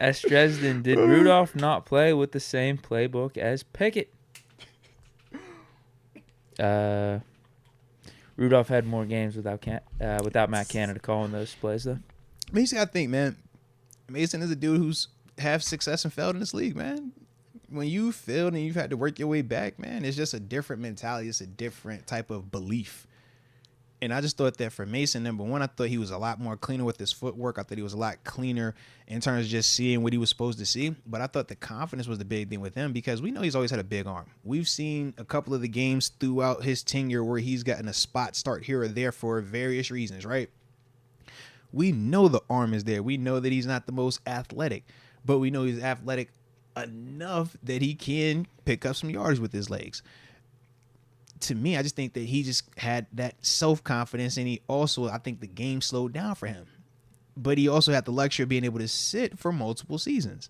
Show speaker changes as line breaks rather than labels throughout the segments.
S. Dresden, did Rudolph not play with the same playbook as Pickett? Rudolph had more games without Matt Canada calling those plays, though.
Mason, I think, man, Mason is a dude who's have success and failed in this league, man. When you failed and you've had to work your way back, man, it's just a different mentality. It's a different type of belief. And I just thought that for Mason, number one, I thought he was a lot more cleaner with his footwork. I thought he was a lot cleaner in terms of just seeing what he was supposed to see. But I thought the confidence was the big thing with him because we know he's always had a big arm. We've seen a couple of the games throughout his tenure where he's gotten a spot start here or there for various reasons, right? We know the arm is there. We know that he's not the most athletic, but we know he's athletic enough that he can pick up some yards with his legs. To me, I just think that he just had that self-confidence, and he also, I think the game slowed down for him. But he also had the luxury of being able to sit for multiple seasons.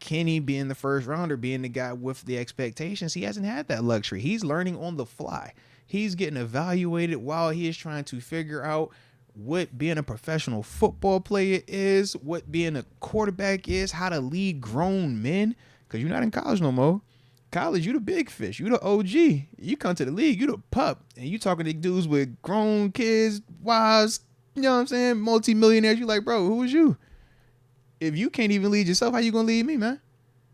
Kenny being the first rounder, being the guy with the expectations, he hasn't had that luxury. He's learning on the fly. He's getting evaluated while he is trying to figure out what being a professional football player is, what being a quarterback is, how to lead grown men, because you're not in college no more. College, you the big fish. You the OG. You come to the league, you the pup. And you talking to dudes with grown kids, wives, you know what I'm saying, multi-millionaires. You like, bro, who is you? If you can't even lead yourself, how you going to lead me, man?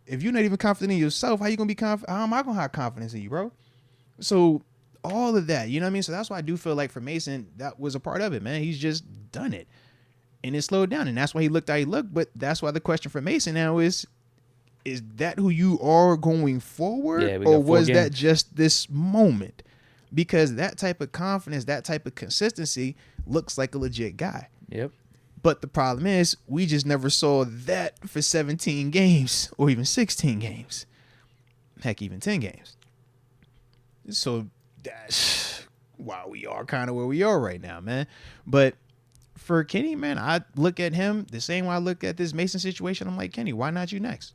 If you're not even confident in yourself, how you going to be confident? How am I going to have confidence in you, bro? So all of that, you know what I mean? So that's why I do feel like for Mason, that was a part of it, man. He's just done it. And it slowed down. And that's why he looked how he looked. But that's why the question for Mason now is that who you are going forward? Yeah, or was that just this moment? Because that type of confidence, that type of consistency looks like a legit guy.
Yep.
But the problem is we just never saw that for 17 games or even 16 games. Heck, even 10 games. So that's why we are kind of where we are right now, man. But for Kenny, man, I look at him the same way I look at this Mason situation. I'm like, Kenny, why not you next?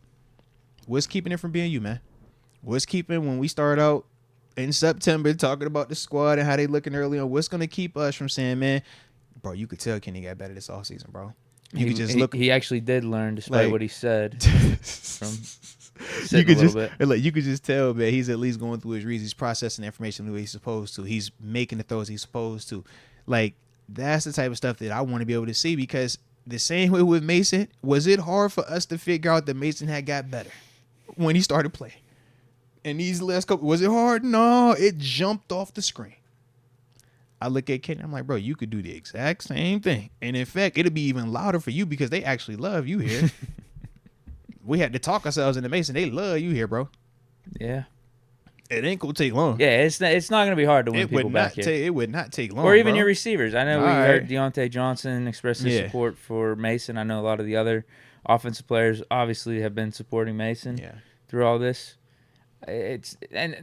What's keeping it from being you, man? What's keeping when we start out in September talking about the squad and how they looking early on? What's going to keep us from saying, man, bro, you could tell Kenny got better this offseason, bro. You could just look.
He actually did learn, despite what he said. From you could
just like you could just tell, man, he's at least going through his reads. He's processing the information the way he's supposed to. He's making the throws he's supposed to. Like, that's the type of stuff that I want to be able to see, because the same way with Mason, was it hard for us to figure out that Mason had got better when he started playing? And these last couple, was it hard? No, it jumped off the screen. I look at Kenny, I'm like, bro, you could do the exact same thing. And in fact, it'll be even louder for you because they actually love you here. We had to talk ourselves into Mason. They love you here, bro.
Yeah.
It ain't going to take long.
Yeah, it's not going to be hard to win people back here.
It would not take long,
or even
bro.
Your receivers. I know we heard Deontay Johnson express his support for Mason. I know a lot of the other offensive players obviously have been supporting Mason through all this. And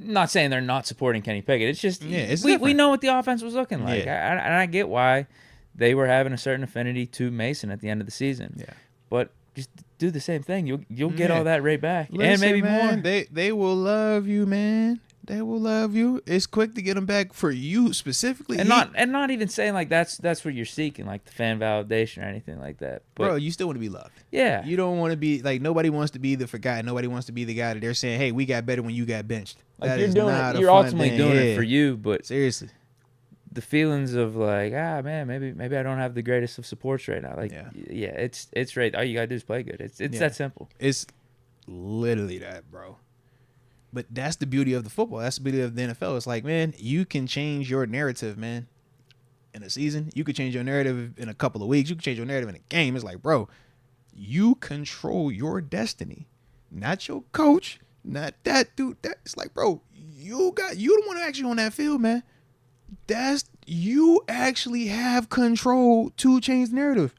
not saying they're not supporting Kenny Pickett. It's just we know what the offense was looking like. And I get why they were having a certain affinity to Mason at the end of the season. Yeah. But just do the same thing. You'll get all that right back. Listen, and maybe more.
They will love you, man. They will love you. It's quick to get them back for you specifically.
And not even saying like that's what you're seeking, like the fan validation or anything like that. But,
bro, you still want to be loved.
Yeah.
You don't want to be like, nobody wants to be the forgotten. Nobody wants to be the guy that they're saying, hey, we got better when you got benched.
Like
that
you're
is
doing
not
it. You're ultimately doing it for you, but
seriously,
the feelings of like, man, maybe I don't have the greatest of supports right now. Like, it's right. All you gotta do is play good. It's that simple.
It's literally that, bro. But that's the beauty of the football. That's the beauty of the NFL. It's like, man, you can change your narrative, man, in a season. You could change your narrative in a couple of weeks. You can change your narrative in a game. It's like, bro, you control your destiny, not your coach, not that dude. It's like, bro, you the one actually on that field, man. You actually have control to change the narrative.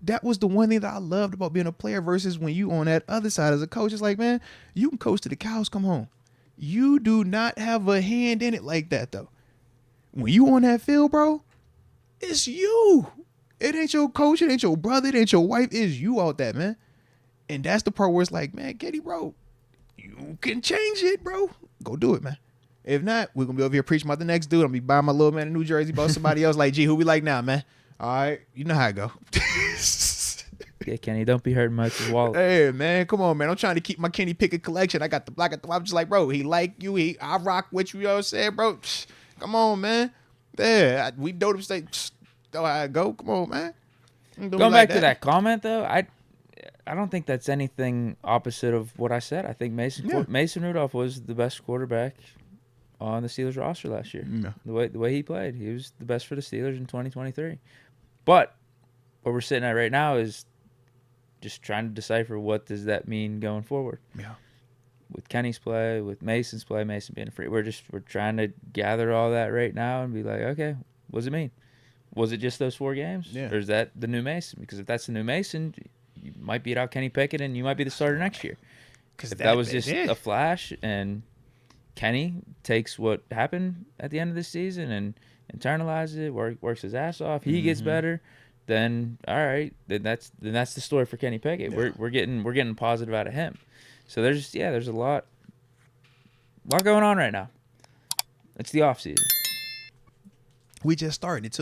That was the one thing that I loved about being a player versus when you on that other side as a coach. It's like, man, you can coach till the cows come home. You do not have a hand in it like that, though. When you on that field, bro, it's you. It ain't your coach. It ain't your brother. It ain't your wife. It's you out there, man. And that's the part where it's like, man, Kenny, bro, you can change it, bro. Go do it, man. If not, we're going to be over here preaching about the next dude. I'm going to be buying my little man in New Jersey about somebody else like, gee, who we like now, man? All right. You know how I go.
Yeah, Kenny, don't be hurting Mike's wallet.
Hey, man, come on, man. I'm trying to keep my Kenny Pickett collection. I got the black. I'm just like, bro, he like you. I rock with you. You know what I'm saying, bro? Psh, come on, man. There, we know them say, know how I go. Come on, man.
Going back to that comment, though, I don't think that's anything opposite of what I said. I think Mason Rudolph was the best quarterback on the Steelers roster last year.
Yeah.
The way he played, he was the best for the Steelers in 2023. But where we're sitting at right now is just trying to decipher what does that mean going forward.
Yeah.
With Kenny's play, with Mason's play, Mason being free, we're trying to gather all that right now and be like, okay, what does it mean? Was it just those 4 games?
Yeah.
Or is that the new Mason? Because if that's the new Mason, you might beat out Kenny Pickett and you might be the starter next year. Because if that was just a flash and Kenny takes what happened at the end of the season and internalizes it, works his ass off, he gets better, then all right, then that's the story for Kenny Pickett. Yeah. We're getting positive out of him. So there's a lot going on right now. It's the off season.
We just started.